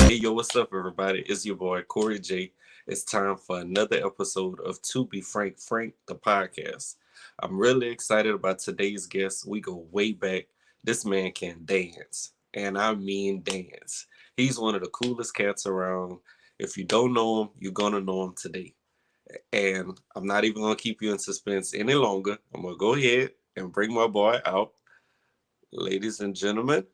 Hey, yo, what's up, everybody? It's your boy, Corey J. It's time for another episode of To Be Frank, Frank, the podcast. I'm really excited about today's guest. We go way back. This man can dance, and I mean dance. He's one of the coolest cats around. If you don't know him, you're going to know him today. And I'm not even going to keep you in suspense any longer. I'm going to go ahead and bring my boy out. Ladies and gentlemen,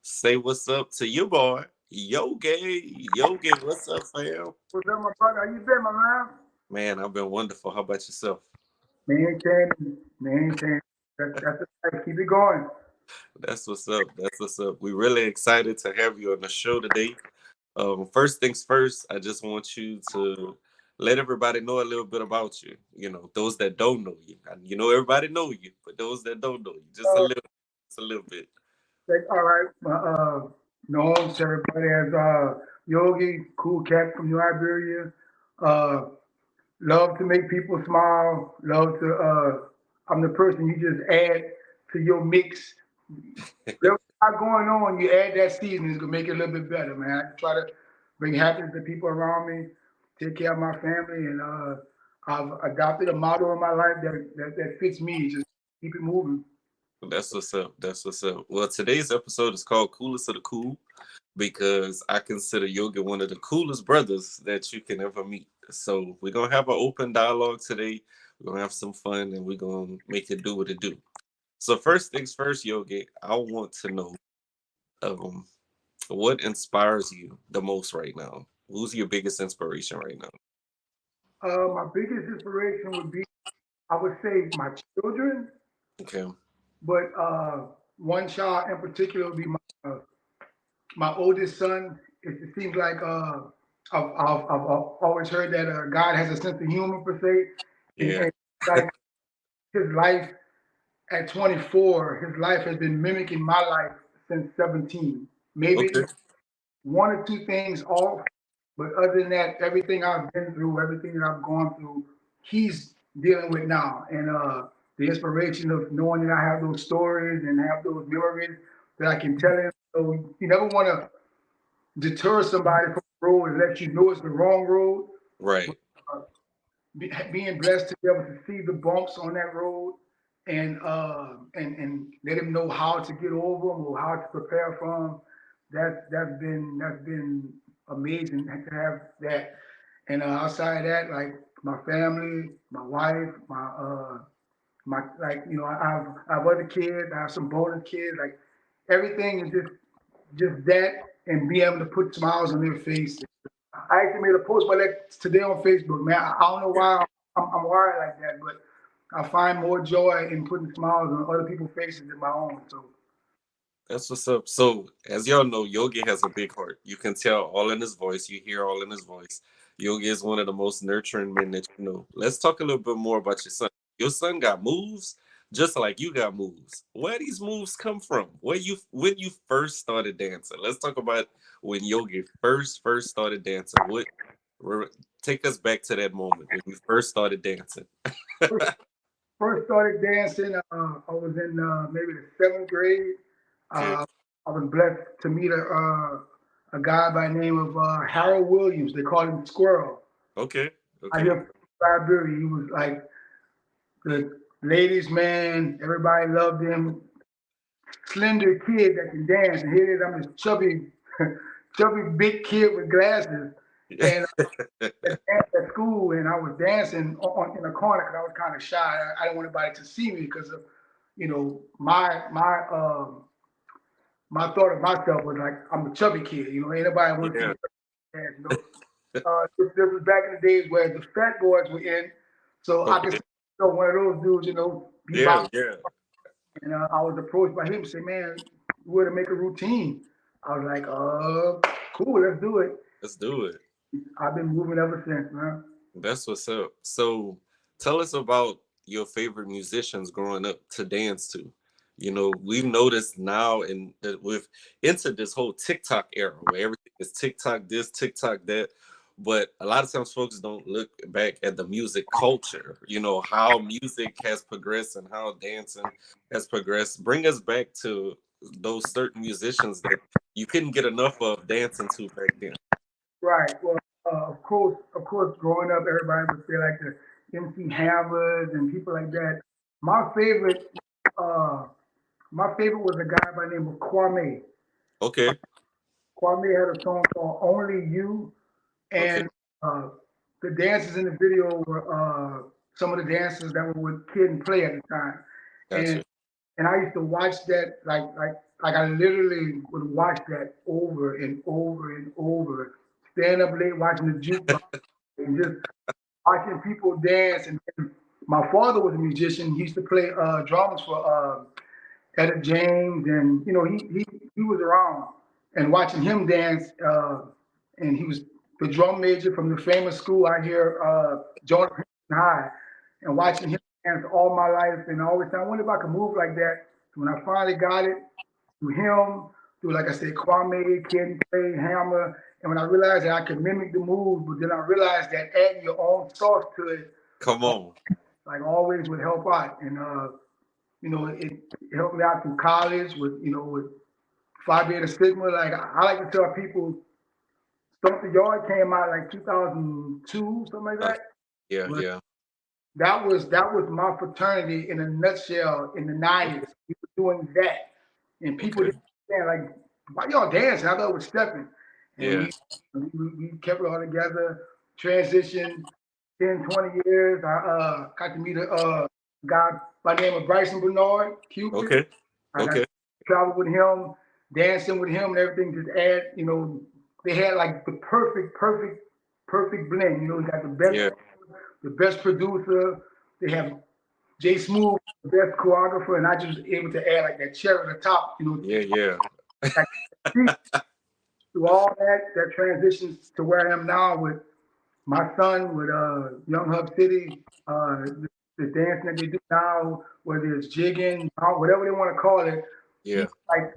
say what's up to your boy, Yogi. Yogi, what's up, fam? What's up, my brother? How you been, my man? Man, I've been wonderful. How about yourself? Maintain. That's the life. Keep it going. That's what's up. That's what's up. We're really excited to have you on the show today. First things first, I just want you to let everybody know a little bit about you. You know, those that don't know you. And you know, everybody know you, but those that don't know you, Uh, just a little bit. all right. Known to everybody as Yogi, cool cat from Liberia. Uh, love to make people smile. Love to. I'm the person you just add to your mix. Whatever's not going on, you add that seasoning. It's gonna make it a little bit better, man. I try to bring happiness to people around me, take care of my family, and I've adopted a motto in my life that fits me. Just keep it moving. That's what's up. That's what's up. Well, today's episode is called Coolest of the Cool because I consider Yogi one of the coolest brothers that you can ever meet. So we're gonna have an open dialogue today. We're gonna have some fun and we're gonna make it do what it do. So first things first, Yogi, I want to know um what inspires you the most right now? Who's your biggest inspiration right now? My biggest inspiration would be, I would say, my children, Okay. but one child in particular would be my oldest son. It seems like I've always heard that God has a sense of humor per se, Yeah. and like his life at 24, his life has been mimicking my life since 17. Okay. Maybe one or two things off, but other than that, everything I've been through, everything that I've gone through, he's dealing with now. And the inspiration of knowing that I have those stories and have those memories that I can tell him. So you never want to deter somebody from the road and let you know it's the wrong road. Right. Uh, Being blessed to be able to see the bumps on that road and let him know how to get over them or how to prepare for them. That's been amazing to have that. And outside of that, like my family, my wife, my like I have other kids. I have some bonus kids. Like everything is just that and be able to put smiles on their face. I actually made a post about that today on Facebook, man. I don't know why I'm wired like that, but I find more joy in putting smiles on other people's faces than my own. So That's what's up. So, as y'all know, Yogi has a big heart. You can tell all in his voice. You hear all in his voice. Yogi is one of the most nurturing men that you know. Let's talk a little bit more about your son. Your son got moves, just like you got moves. Where these moves come from? When you first started dancing? Let's talk about when Yogi first started dancing. Take us back to that moment when you first started dancing. first started dancing, I was in maybe the seventh grade. Okay. Uh, I was blessed to meet a guy by the name of Harold Williams. They called him Squirrel. Okay. I Okay. hear Liberia. He was like the ladies' man. Everybody loved him. Slender kid that can dance. And here it is, I'm this chubby, chubby big kid with glasses. And at school, and I was dancing in the corner because I was kind of shy. I didn't want anybody to see me because of, my thought of myself was like I'm a chubby kid. Ain't nobody want to see Yeah. me dance. This was back in the days where the fat boys were in, so I could Okay. see one of those dudes, be Yeah. boxing. Yeah. And I was approached by him, say, "Man, you want to make a routine?" I was like, cool, let's do it." Let's do it. I've been moving ever since, man. That's what's up. So tell us about your favorite musicians growing up to dance to. You know, we've noticed now in that with into this whole TikTok era where everything is TikTok this, TikTok that. But a lot of times folks don't look back at the music culture, you know, how music has progressed and how dancing has progressed. Bring us back to those certain musicians that you couldn't get enough of dancing to back then. Right. Well, of course, growing up, everybody would say like the MC Hammers and people like that. My favorite, uh, my favorite was a guy by the name of Kwame. Okay, Kwame had a song called "Only You," okay, and uh, the dances in the video were some of the dances that were with Kid and Play at the time, and gotcha. and I used to watch that like I literally would watch that over and over and over, staying up late watching the jukebox and just watching people dance. And my father was a musician. He used to play drums for Etta James, and he was around and watching him dance. And he was the drum major from the famous school out here, Jordan High, and watching him dance all my life. And I always thought, I wonder if I could move like that. So when I finally got it through him, through like I said, Kwame, Ken Play, Hammer, and when I realized that I could mimic the moves, but then I realized that adding your own sauce to it, Come on. like always, would help out. And it helped me out through college with with Phi Beta Sigma. Like I like to tell people, Stomp the Yard came out like 2002, something like Uh, that. yeah, But yeah. that was my fraternity in a nutshell in the Okay, '90s. We were doing that, and people okay. didn't understand like why y'all dancing. I thought it was stepping, and Yeah. we kept it all together. Transition 10, 20 years. I got to meet a guy by the name of Bryson Bernard, Cupid. Okay, I got to okay. travel with him, dancing with him, and everything. Just add, they had like the perfect blend. He got Yeah, the best producer. They have Jay Smooth, the best choreographer, and I just able to add like that cherry on the top. yeah, yeah. Like through all that transitions to where I am now with my son, with Young Hub City, the dancing that they do now, whether it's jigging, whatever they want to call it, he's Yeah. like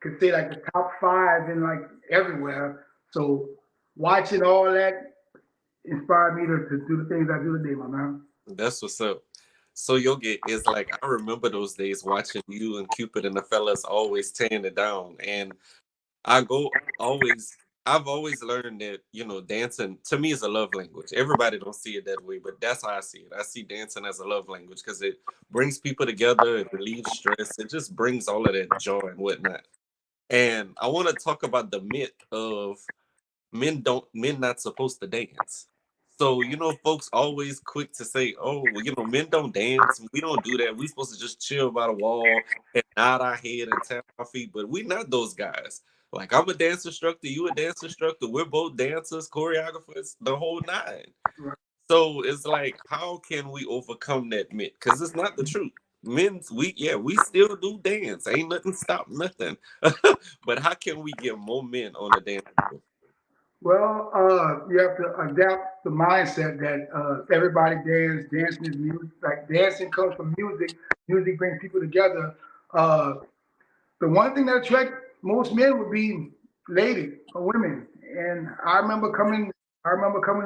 could say like the top five in like everywhere. So watching all that inspired me to do the things I do today, my man. That's what's up. So Yogi is like I remember those days watching you and Cupid and the fellas always tearing it down. And I go always I've always learned that, dancing to me is a love language. Everybody don't see it that way, but that's how I see it. I see dancing as a love language because it brings people together, it relieves stress, it just brings all of that joy and whatnot. And I want to talk about the myth of men not supposed to dance. So, folks always quick to say, oh, well, men don't dance. We don't do that. We supposed to just chill by the wall and nod our head and tap our feet. But we not those guys. Like I'm a dance instructor, you a dance instructor. We're both dancers, choreographers, the whole nine. Right. So it's like, how can we overcome that myth? Because it's not the truth. We still do dance. Ain't nothing stop nothing. But how can we get more men on the dance floor? Well, you have to adapt the mindset that everybody dancing is music. Like dancing comes from music. Music brings people together. Uh, the one thing that attract most men would be ladies or women. And I remember coming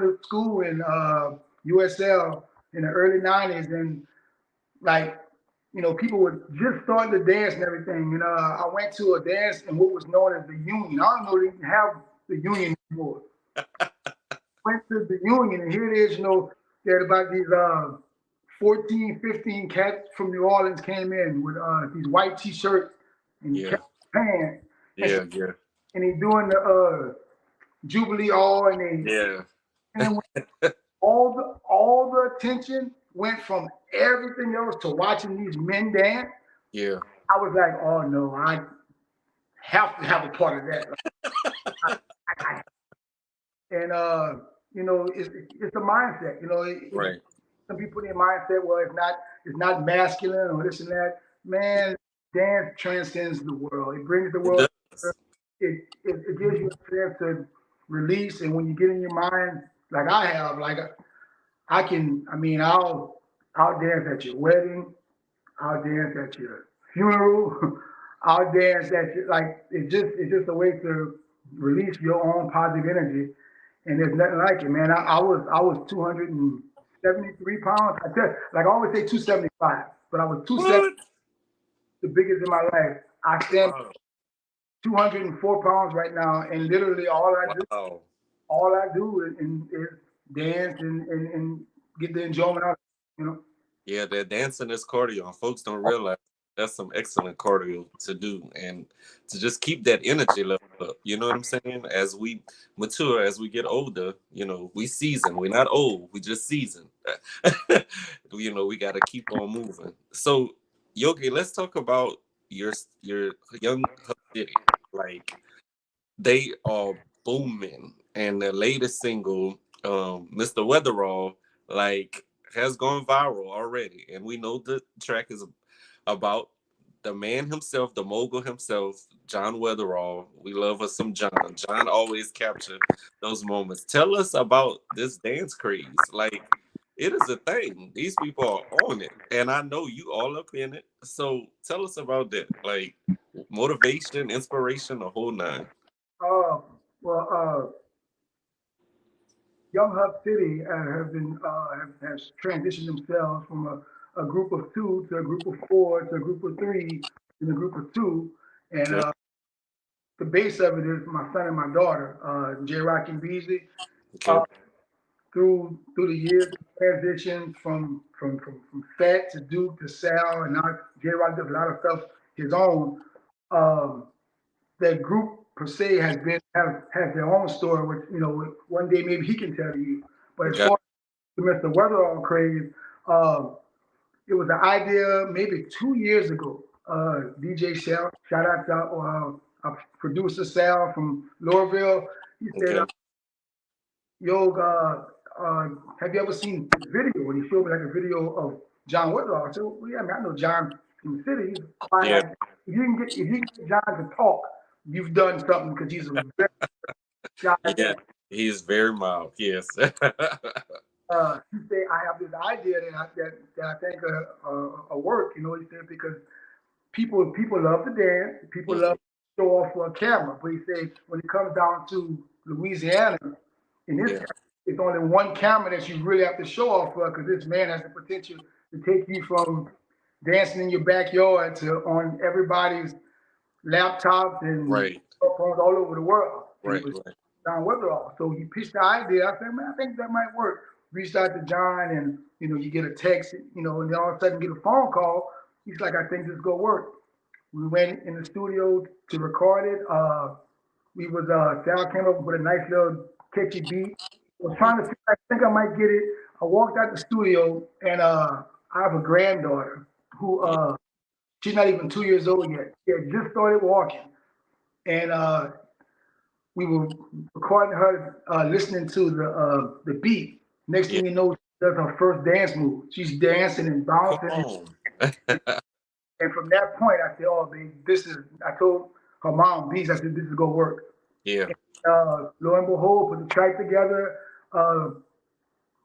to school in USL in the early '90s, and like people would just start to dance and everything. And I went to a dance in what was known as the Union. I don't know they even have the Union anymore. Went to the Union, and here it is. They had about these 14, 15 cats from New Orleans came in with these white T-shirts and Yeah, kept pants, and yeah, yeah, they doing the Jubilee all, and yeah, and all the attention went from everything else to watching these men dance. yeah. I was like, oh no, I have to have a part of that. I, and it's a mindset. Right. Some people in their mindset, well, it's not masculine or this and that. Man, dance transcends the world. It brings the It world. does. It gives you a chance to release, and when you get in your mind, like I have, like I can. I mean, I'll dance at your wedding. I'll dance at your funeral. I'll dance at your, like it's just a way to release your own positive energy, and there's nothing like it, man. I was 273 pounds. Like I always say 275, but I was 270, What? the biggest in my life. I stand Wow. 204 pounds right now, and literally Wow. all I do is dance and get the enjoyment out of it, you know. Yeah, that dancing is cardio, and folks don't realize that's some excellent cardio to do, and to just keep that energy level up. You know what I'm saying? As we mature, as we get older, we season. We're not old. We just season. We got to keep on moving. So, Yogi, let's talk about your young Hub City. Like, they are booming, and the latest single, Mr. Weatherall, like, has gone viral already, and we know the track is about the man himself, the mogul himself, John Weatherall. We love us some John. John always capture those moments. Tell us about this dance craze. Like, it is a thing. These people are on it, and I know you all up in it. So tell us about that. Like, motivation, inspiration, the whole nine. Uh, well, Young Hub City has transitioned themselves from a group of two to a group of four to a group of three and a group of two, and Okay. the base of it is my son and my daughter, J. Rock and Beasley. Uh, Okay. through the years, transitions from Fat to Duke to Sal, and now J. Rock does a lot of stuff his own. Um, that group per se has their own story, which one day maybe he can tell you. But as Got far as Mr. Weatherall craze, uh, it was an idea maybe 2 years ago. DJ Sal, shout out to our producer Sal from Louisville. He said, okay. "Yo, have you ever seen this video?" And he showed me like a video of John Weatherall. I said, "Well, yeah, man, I know John from the city. He's quiet. Yeah. Like if you can get John to talk, you've done something because he's a very shy Yeah. man." He is very mild. Yes. He said, "I have this idea that I think a work." He said because people love to dance, people love Mhm. to show off for a camera. But he said when it comes down to Louisiana, in this Yeah. case, it's only one camera that you really have to show off for because this man has the potential to take you from dancing in your backyard to on everybody's laptops and Right. cell phones all over the world. And it Right. was Right. John Weatherall. So he pitched the idea. I said, man, I think that might work. Reached out to John, and you get a text, and then all of a sudden get a phone call. He's like, I think this is gonna work. We went in the studio to record it. We was Sal came up with a nice little catchy beat. I was Mhm. trying to see, I think I might get it. I walked out the studio, and I have a granddaughter who Yeah. she's not even 2 years old yet. She had just started walking, and we were recording her listening to the beat. Next Yeah. thing you know, she does her first dance move. She's dancing and Come bouncing, on. and from that point, I said, "Oh, baby, this is." I told her mom, "Beats," I said, "This is gonna work." Yeah. And, lo and behold, put the track together. Uh,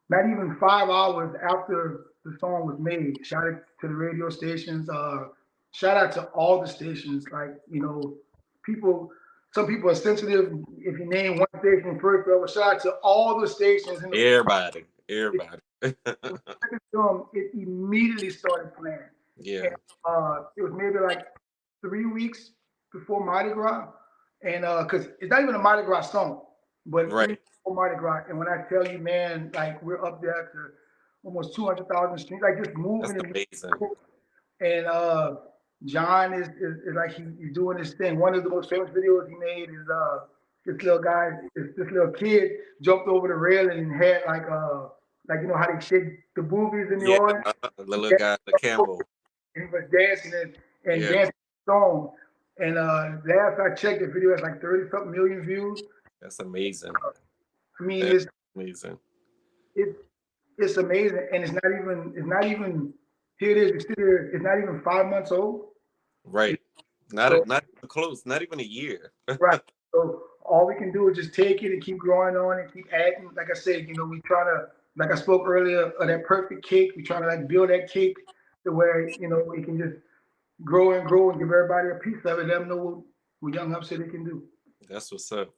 Not even 5 hours after the song was made. Shout out to the radio stations. Shout out to all the stations. Like people. Some people are sensitive if you name one station first. But shout out to all the stations in the. Everybody. Everybody. When I sent it to them, it immediately started playing. And Yeah. it was maybe like 3 weeks before Mardi Gras, and because it's not even a Mardi Gras song, but 3 weeks Right. before Mardi Gras. And when I tell you, man, like we're up there to almost 200,000 streams, like just That's moving and amazing. moving. And John is like he's doing this thing. One of the most famous videos he made is this little guy, this little kid jumped over the railing and had like how they shake the boobies in the Yeah. audience. The little He guy, the Campbell. was dancing and Yeah. dancing the song. And last I checked, the video has like 30 something million views. That's amazing. I mean, That's amazing. it's it's amazing, and it's not even here it is. It's not even 5 months old. Right. Not So not even close. Not even a year. right. So all we can do is just take it and keep growing on it, keep adding. Like I said, we try to, like I spoke earlier, of that perfect cake. We try to like build that cake to where it can just grow and give everybody a piece of it. Let them know what Young Hub City can do. That's what's up.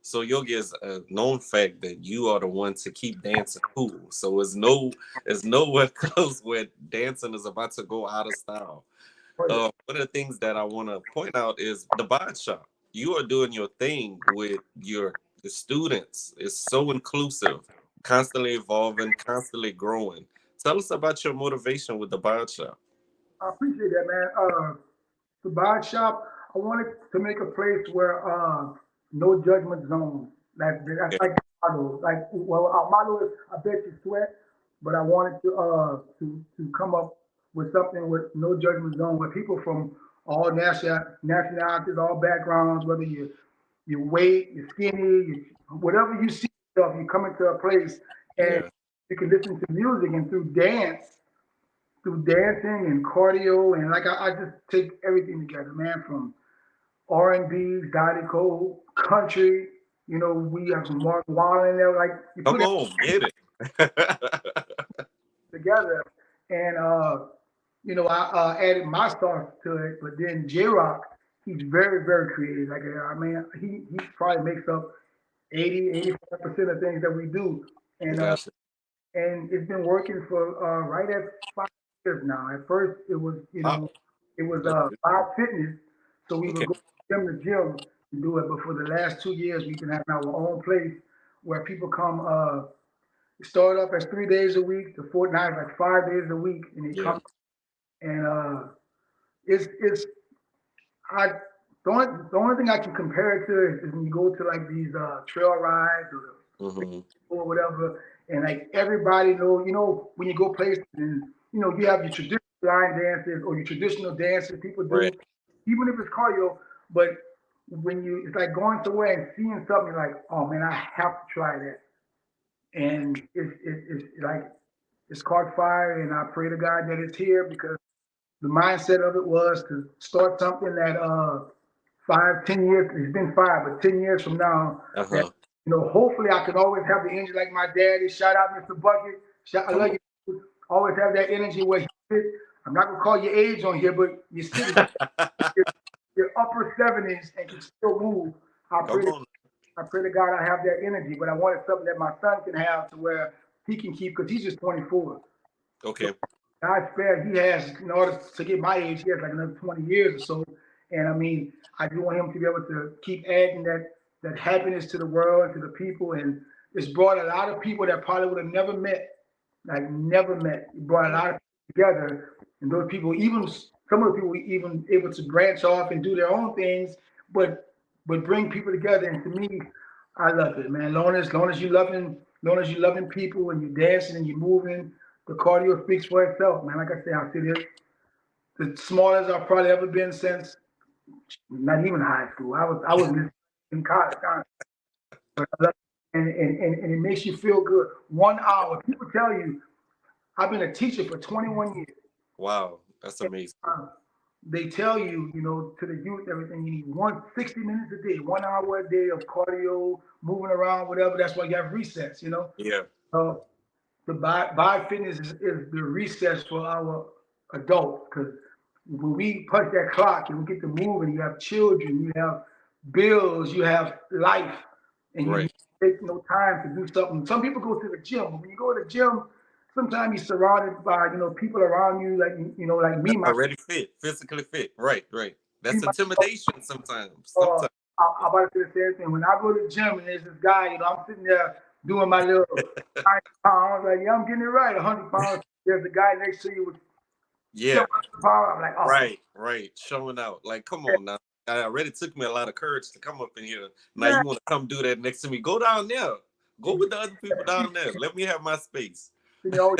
So Yogi is a known fact that you are the one to keep dancing cool. So it's nowhere close where dancing is about to go out of style. One of the things that I want to point out is the bot shop. You are doing your thing with your the students. It's so inclusive, constantly evolving, constantly growing. Tell us about your motivation with the bot shop. I appreciate that, man. The bike shop, I wanted to make a place where no judgment zone. That's Okay. like the motto. Like, well, our motto is "I bet you sweat," but I wanted to come up with something with no judgment zone, where people from all nationalities, all backgrounds, whether you weight, you're skinny, whatever you see yourself, you come into a place and Yeah. you can listen to music and through dancing and cardio and like I just take everything together, man, from R&B, Dottie Cole, country. You know, we have some Mark Wallen in there. Like you Come put it on, get it. together, and I added my sauce to it. But then J Rock, he's very very creative. Like I mean, he probably makes up 80, 85% of things that we do, and Gotcha. it's been working for right at 5 years now. At first, it was Oh, it was that's good. Bob Fitness, so we Okay. would go from gym to gym and do it. But for the last 2 years, we've been having our own place where people come. Start off as 3 days a week. The fortnight like 5 days a week, and they Yeah. come and it's I the only thing I can compare it to is when you go to like these trail rides or Hmm. or whatever, and like everybody know, when you go places and you have your traditional line dances or your traditional dances people Right. do, even if it's cardio, but when it's like going somewhere and seeing something like, oh man, I have to try that, and it's like it's caught fire, and I pray to God that it's here because the mindset of it was to start something that 5, 10 years, it's been 5, but 10 years from now, that Uh-huh. hopefully I can always have the energy like my daddy. Shout out Mr. Bucket. I Come love on. you. Always have that energy where he sit. I'm not gonna call your age on here, but you're sitting your upper 70s and can still move. I pray Come to on. I pray to God I have that energy, but I wanted something that my son can have to where he can keep because he's just 24. So Okay. God spare he has in order to get my age, he has like another 20 years or so. And I mean, I do want him to be able to keep adding that happiness to the world and to the people. And it's brought a lot of people that probably would have never met, like never met. It brought a Yeah. lot of people together. And those people, even some of the people were even able to branch off and do their own things, but bring people together. And to me, I love it, man. Long as you loving people and you dancing and you moving, the cardio speaks for itself, man. Like I said, I sit here the smallest I've probably ever been since not even high school. I was in college, but and it makes you feel good. 1 hour. People tell you I've been a teacher for 21 years. Wow. That's amazing. Uh, they tell you, to the youth, everything you need 60 minutes a day, 1 hour a day of cardio, moving around, whatever. That's why you have recess. Yeah. So the bio fitness is the recess for our adults because when we punch that clock and we get to moving, you have children, you have bills, you have life, and you Right. take no time to do something. Some people go to the gym. When you go to the gym, sometimes you're surrounded by people around you, like like me, That's already fit, physically fit. Right, right. That's myself. intimidation sometimes. Uh, Sometimes. I about to say the same thing. When I go to the gym and there's this guy, I'm sitting there doing my little 90 pounds. Like, yeah, I'm getting it right, 100 pounds. There's a guy next to you with Yeah. 700 pounds. I'm like, oh, Right, right. Showing out. Like, come on now. I already took me a lot of courage to come up in here. Now man, you want to come do that next to me. Go down there. Go with the other people down there. Let me have my space. you know,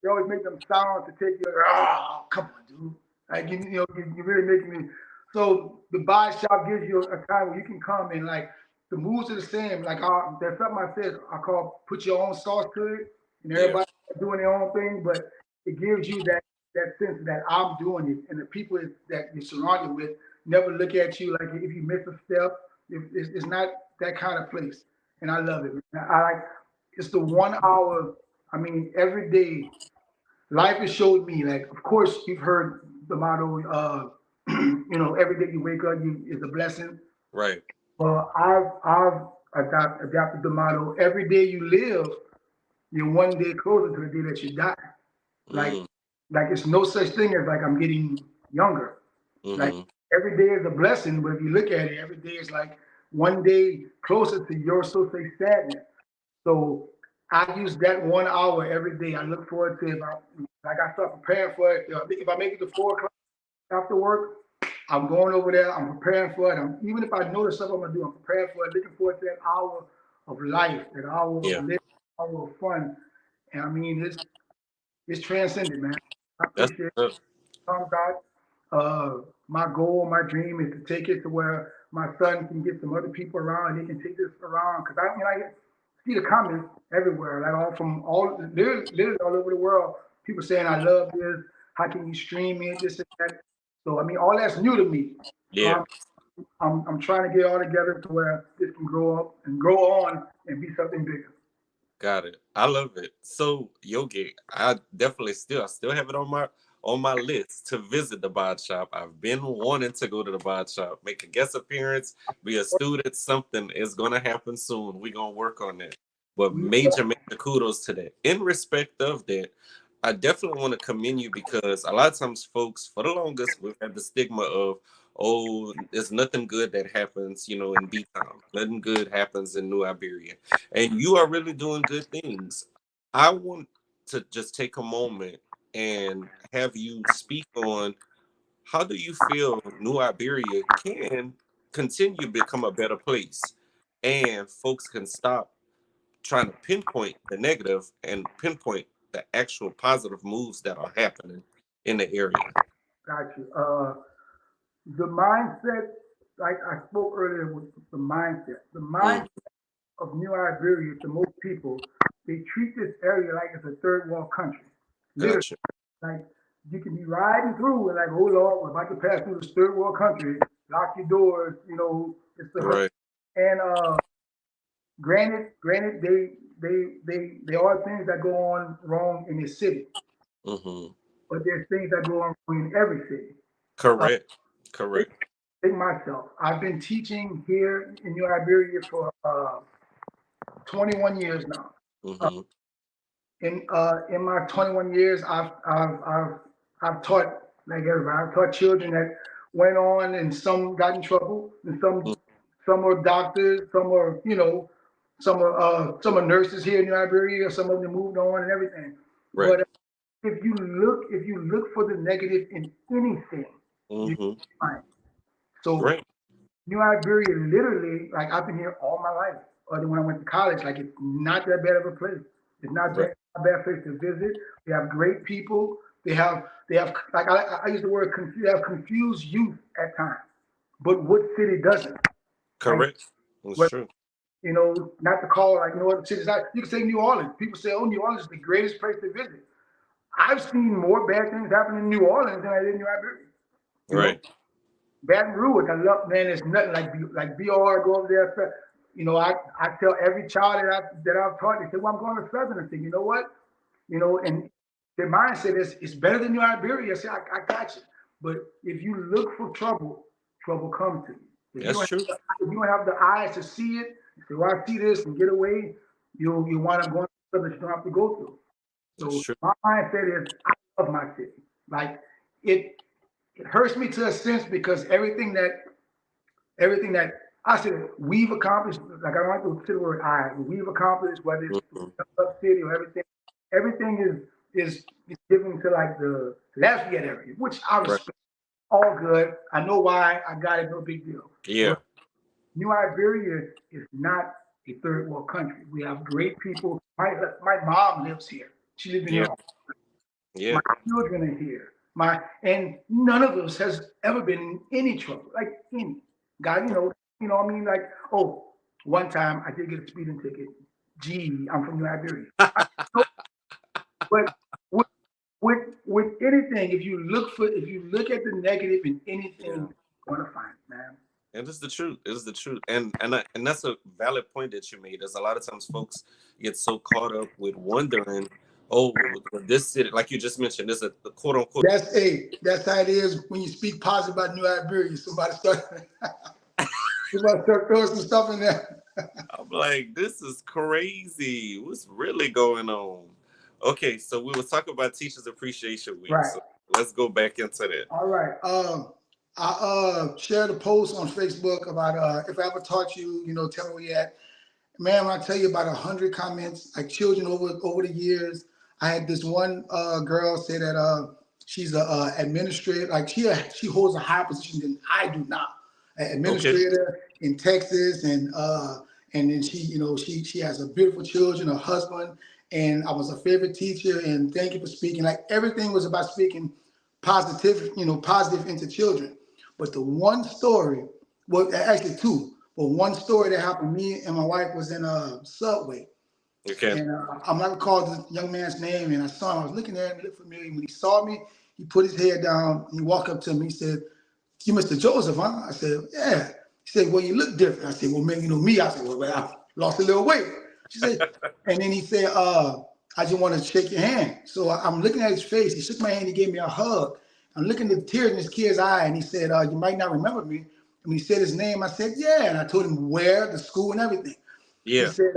you always make them sounds to take you. Oh, come on, dude. Like you really making me. So the buy shop gives you a time where you can come and like the moves are the same. Like there's something I said I call put your own sauce to it, and Yeah, everybody doing their own thing, but it gives you that sense that I'm doing it, and the people that you're surrounded with never look at you like if you miss a step. It's not that kind of place, and I love it. Man. I like it's the 1 hour. I mean, every day, life has showed me. Like, of course, you've heard the motto. Every day you wake up, you is a blessing. right. Well, I've adopted the motto. Every day you live, you're one day closer to the day that you die. Like, Mm, like it's no such thing as like I'm getting younger. Like Mm-hmm. every day is a blessing, but if you look at it, every day is like one day closer to your so-say sadness. So I use that 1 hour every day. I look forward to it. Like I start preparing for it. If I make it to 4 o'clock after work, I'm going over there. I'm preparing for it. Even if I know the stuff I'm gonna do, I'm preparing for it. Looking forward to that hour of life, that hour of Yeah, living, hour of fun. And I mean, it's transcendent, man. I that's appreciate it. uh, Comes out. My goal, my dream is to take it to where my son can get some other people around and they can take this around. Because I mean, I see the comments everywhere, like all from all literally all over the world. People saying, "I love this. How can you stream it? This and that." So I mean, all that's new to me. So yeah. I'm trying to get it all together to where this can grow up and grow on and be something bigger. Got it. I love it. So Yogi, I still have it on my list to visit the bod shop. I've been wanting to go to the bod shop, make a guest appearance, be a student. Something is gonna happen soon. We're gonna work on that. But major kudos to that. In respect of that, I definitely want to commend you because a lot of times folks, for the longest, we've had the stigma of, oh, there's nothing good that happens, in B Town. Nothing good happens in New Iberia, and you are really doing good things. I want to just take a moment and have you speak on how do you feel New Iberia can continue to become a better place and folks can stop trying to pinpoint the negative and pinpoint the actual positive moves that are happening in the area. Got you. The mindset, like I spoke earlier, with the mindset. The Mm, mindset of New Iberia to most people, they treat this area like it's a third world country. Literally, gotcha. like you can be riding through and like, oh Lord, we're about to pass through this third world country. Lock your doors, it's the hood. Right. And granted, there are things that go on wrong in this city, Mm-hmm. but there's things that go on wrong in every city. Uh, Correct. take, Correct. take myself. I've been teaching here in New Iberia for 21 years now. Uh, Mm-hmm. in my 21 years, I've taught like everybody. I've taught children that went on, and some got in trouble, and some are doctors, some are nurses here in New Iberia. Some of them moved on and everything. Right. But if you look for the negative in anything, you Mm-hmm. find. So Right. New Iberia, literally, like I've been here all my life. Other when I went to college, like it's not that bad of a place. It's Right. not a bad place to visit. They have great people. They have like I use the word they have confused youth at times. But what city doesn't? Like Correct. That's what true. not to call like no other cities. You can say New Orleans. People say, oh, New Orleans is the greatest place to visit. I've seen more bad things happen in New Orleans than I did in New Iberia. You know, Right. Baton Rouge, I love, man. It's nothing like BR. Go over there. I tell every child that I've taught. They say, "Well, I'm going to Southern." I say, "You know what? And their mindset is it's better than New Iberia." I say, "I got you." But if you look for trouble, trouble comes to you. That's true. If you don't have the eyes to see it, say, "Well, I see this," and get away, you wind up going through something you don't have to go through. That's So true. my mindset is, I love my city. Like it, it hurts me to a sense because everything that I said we've accomplished, like I don't like to say the word I, we've accomplished, whether it's Mm-hmm. up city or everything is given to like the Lafayette area, which I Right. respect. All good. I know why I got it, no big deal. Yeah. But New Iberia is not a third world country. We have great people. My mom lives here. She lives in here. Yeah. My Yeah. children are here. And none of us has ever been in any trouble, like any. God, I mean, like, oh, one time I did get a speeding ticket. Gee, I'm from Liberia. I, know, but with, with anything, if you look at the negative in Yeah. anything, you're gonna find it, man. And it's the truth. It is the truth. And that's a valid point that you made. There's a lot of times folks get so caught up with wondering, oh, this city, like you just mentioned, this is a quote unquote. That's how it is when you speak positive about New Iberia. Somebody start throwing some stuff in there. I'm like, this is crazy. What's really going on? Okay, so we was talking about Teachers Appreciation Week. Right. So let's go back into that. All right. I shared a post on Facebook about if I ever taught you, tell me where you at. Man, when I tell you about 100 comments, like children over the years. I had this one girl say that she's a administrator, like she holds a higher position than I do now, an Okay. administrator in Texas, and then she has a beautiful children, a husband, and I was a favorite teacher. And thank you for speaking. Like everything was about speaking positive, positive into children. But the one story, well, actually two. But one story that happened, me and my wife was in a Subway, Okay. and I'm not gonna call the young man's name. And I saw him. I was looking at him. He looked familiar. When he saw me, he put his head down. And he walked up to me. He said, "You Mr. Joseph, huh?" I said, "Yeah." He said, "Well, you look different." I said, "Well, man, you know me." I said, "Well, I lost a little weight." She said, and then he said, "I just want to shake your hand." So I'm looking at his face. He shook my hand. He gave me a hug. I'm looking at the tears in his kid's eye, and he said, "You might not remember me." And when he said his name, I said, "Yeah." And I told him where, the school, and everything. He Yeah. said,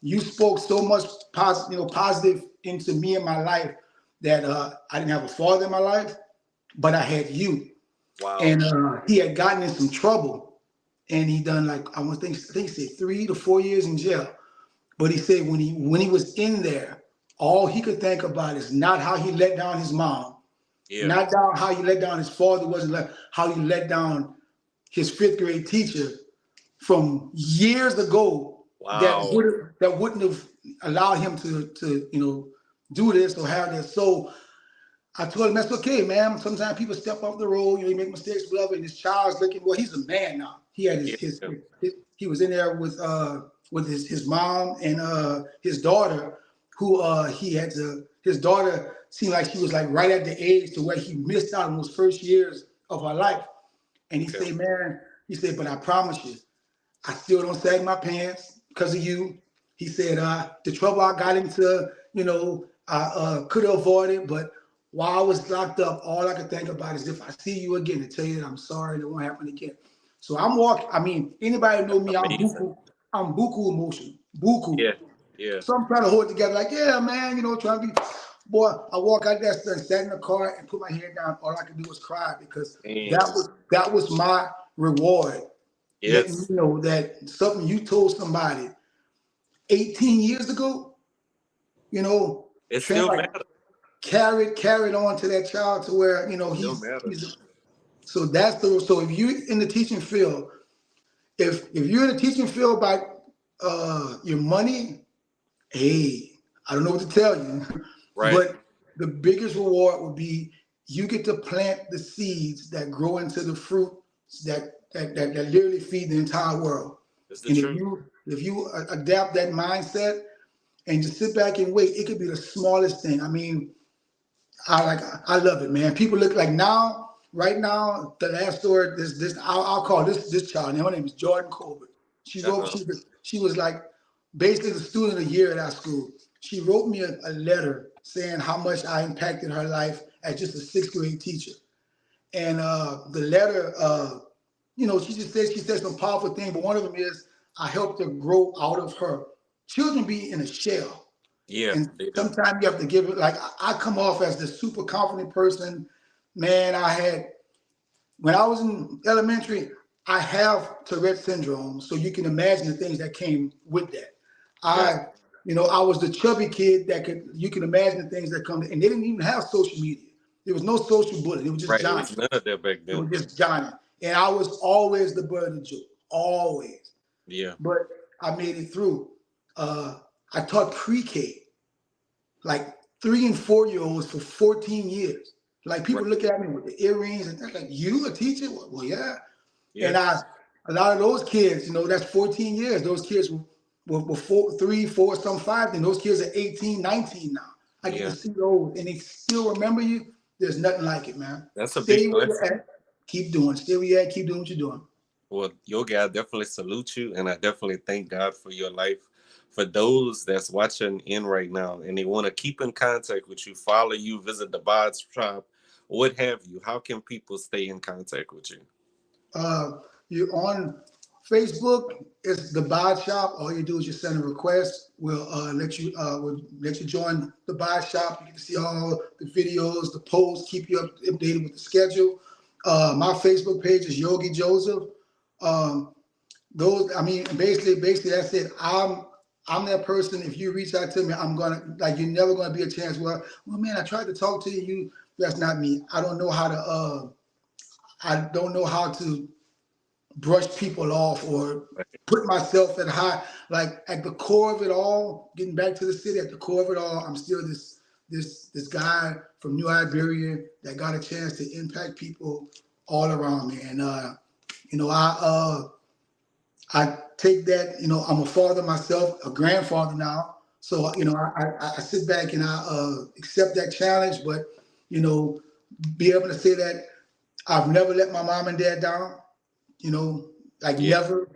"You spoke so much positive into me in my life that I didn't have a father in my life, but I had you." Wow. And he had gotten in some trouble, and he done like I think he said 3 to 4 years in jail. But he said when he was in there, all he could think about is not how he let down his mom, Yeah. not down how he let down his father wasn't let how he let down his fifth grade teacher from years ago Wow. that wouldn't have allowed him to do this or have this. So I told him that's okay, man. Sometimes people step off the road, you make mistakes, whatever. And his child's looking. Well, he's a man now. He had Yeah. his he was in there with his mom and his daughter, who he had to. His daughter seemed like she was like right at the age to where he missed out on those first years of her life. And he Okay. said, man, he said, but I promise you, I still don't sag my pants because of you. He said, the trouble I got into, I could have avoided, but while I was locked up, all I could think about is if I see you again to tell you that I'm sorry, it won't happen again. So I'm walking, I mean, anybody know me, Amazing. I'm buku emotional, buku. Yeah. Yeah. So I'm trying to hold it together, like, yeah, man, trying to be, boy, I walk out there, sat in the car and put my head down. All I could do was cry because And that was my reward, letting me yes, know that something you told somebody 18 years ago, you know, it train still like matters. carried on to that child to where Still he's matters. so that's the so if you in the teaching field, if you're in the teaching field by your money, hey, I don't know what to tell you, Right. but the biggest reward would be you get to plant the seeds that grow into the fruit that literally feed the entire world. It's the And truth. if you adapt that mindset and just sit back and wait, it could be the smallest thing. I mean, I love it, man. People look like now, right now, the last story, I'll call this child. Her name is Jordan Colbert. She wrote, Uh-huh. she was like basically the student of the year at our school. She wrote me a letter saying how much I impacted her life as just a sixth grade teacher. And the letter, she said some powerful things, but one of them is I helped her grow out of her children be in a shell. Yeah, And they do. sometimes you have to give it, like, I come off as this super confident person. Man, when I was in elementary, I have Tourette syndrome. So you can imagine the things that came with that. Got I was the chubby kid you can imagine the things that come, and they didn't even have social media. There was no social bullying. It was just right. It Johnny. was none of that back It then. was just Johnny. And I was always the butt of the joke, always. Yeah. But I made it through. I taught pre-K, like 3 and 4 year olds for 14 years. Like Right. people look at me with the earrings and they're like, "You a teacher?" Well, yeah. Yeah. And a lot of those kids, that's 14 years. Those kids were 4, 3, 4, some 5. Then those kids are 18, 19 now. I get to Yeah. see those, and they still remember you. There's nothing like it, man. That's a Stay big where you're blessing. at. Keep doing. Stay where you're at. Keep doing what you're doing. Well, Yogi, I definitely salute you and I definitely thank God for your life. For those that's watching in right now and they want to keep in contact with you, follow you, visit the Bod's shop, what have you, how can people stay in contact with you? Uh, you're on Facebook. It's the Buy Shop. All you do is just send a request. We'll let you join the Buy Shop. You get to see all the videos, the posts, keep you updated with the schedule. My Facebook page is Yogi Joseph. Um, those, I mean, basically that's it. I'm that person. If you reach out to me, I'm gonna like you're never gonna be a chance. Well, man, I tried to talk to you. That's not me. I don't know how to. I don't know how to brush people off or put myself at high. Like at the core of it all, getting back to the city, at the core of it all, I'm still this guy from New Iberia that got a chance to impact people all around me. And you know, I take that. You know, I'm a father myself, a grandfather now. So you know, I sit back and I accept that challenge. But you know, be able to say that I've never let my mom and dad down. You know, like Yeah, never.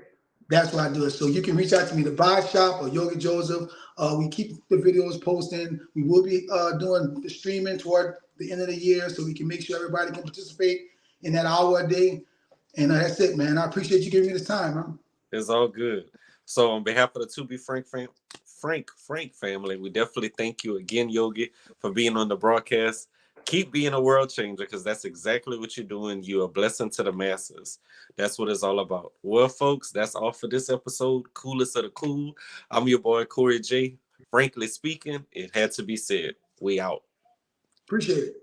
That's why I do it. So you can reach out to me, the Buy Shop or Yogi Joseph. We keep the videos posting. We will be doing the streaming toward the end of the year, so we can make sure everybody can participate in that hour a day. And that's it, man. I appreciate you giving me this time, man. it's all good. So on behalf of the To Be Frank family, we definitely thank you again, Yogi, for being on the broadcast. Keep being a world changer because that's exactly what you're doing. You're a blessing to the masses. That's what it's all about. Well, folks, that's all for this episode. Coolest of the cool. I'm your boy Corey J. Frankly speaking, it had to be said. We out. Appreciate it.